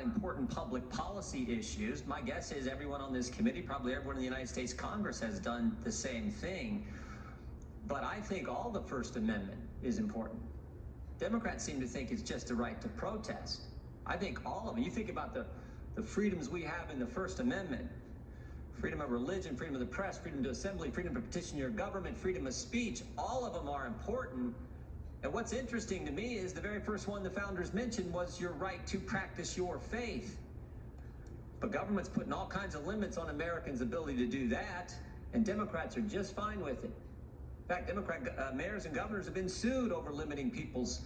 important public policy issues. My guess is everyone on this committee, probably everyone in the United States Congress, has done the same thing. But I think all the First Amendment is important. Democrats seem to think it's just a right to protest. I think all of it. You think about the freedoms we have in the First Amendment: freedom of religion, freedom of the press, freedom to assembly, freedom to petition your government, freedom of speech. All of them are important. And what's interesting to me is the very first one the founders mentioned was your right to practice your faith. But government's putting all kinds of limits on Americans' ability to do that, and Democrats are just fine with it. In fact, Democrat mayors and governors have been sued over limiting people's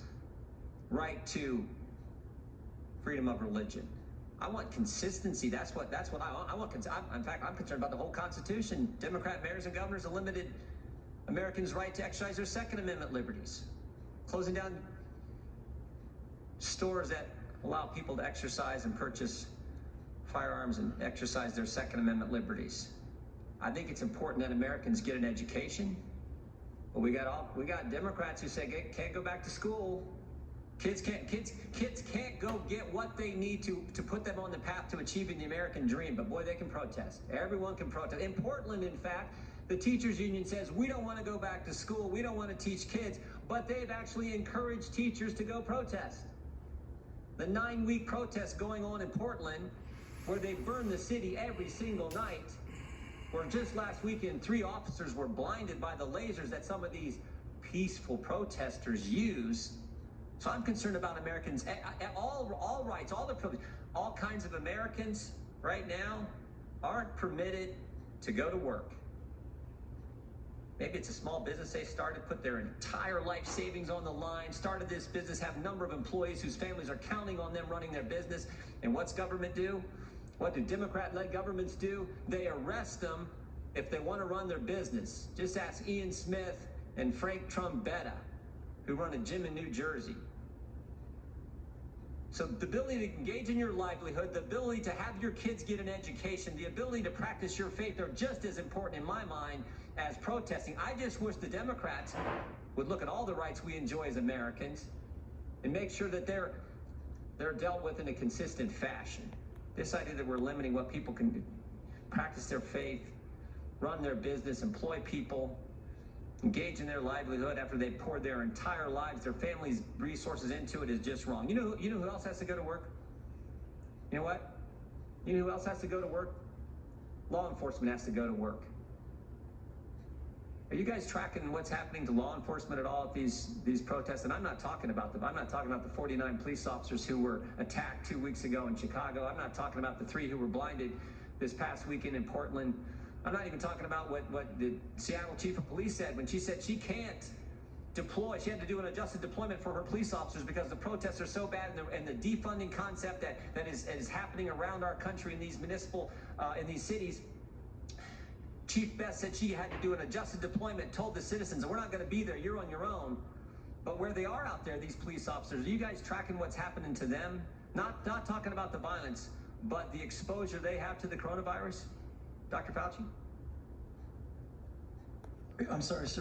right to freedom of religion. I want consistency. That's what I want. In fact, I'm concerned about the whole Constitution. Democrat mayors and governors have limited Americans' right to exercise their Second Amendment liberties, closing down stores that allow people to exercise and purchase firearms and exercise their Second Amendment liberties. I think it's important that Americans get an education. But we got Democrats who say can't go back to school. Kids can't go get what they need to put them on the path to achieving the American dream. But boy, they can protest. Everyone can protest. In Portland, in fact, the teachers union says we don't want to go back to school. We don't want to teach kids. But they've actually encouraged teachers to go protest. The 9-week protest going on in Portland, where they burn the city every single night, where just last weekend 3 officers were blinded by the lasers that some of these peaceful protesters use. So I'm concerned about Americans, all rights, all the privileges. All kinds of Americans right now aren't permitted to go to work. Maybe it's a small business they started, put their entire life savings on the line, started this business, have a number of employees whose families are counting on them running their business. And what's government do? What do Democrat-led governments do? They arrest them if they want to run their business. Just ask Ian Smith and Frank Trombetta, who run a gym in New Jersey. So the ability to engage in your livelihood, the ability to have your kids get an education, the ability to practice your faith are just as important in my mind as protesting. I just wish the Democrats would look at all the rights we enjoy as Americans and make sure that they're dealt with in a consistent fashion. This idea that we're limiting what people can do, practice their faith, run their business, employ people, engage in their livelihood after they poured their entire lives, their families' resources into it, is just wrong. You know who else has to go to work? You know what? You know who else has to go to work? Law enforcement has to go to work. Are you guys tracking what's happening to law enforcement at all at these protests? And I'm not talking about them. I'm not talking about the 49 police officers who were attacked 2 weeks ago in Chicago. I'm not talking about the 3 who were blinded this past weekend in Portland. I'm not even talking about what the Seattle chief of police said when she said she can't deploy. She had to do an adjusted deployment for her police officers because the protests are so bad, and the defunding concept that is happening around our country in these in these cities. Chief Best said she had to do an adjusted deployment, told the citizens, we're not going to be there, you're on your own. But where they are out there, these police officers, are you guys tracking what's happening to them? Not talking about the violence, but the exposure they have to the coronavirus? Dr. Fauci? I'm sorry, sir.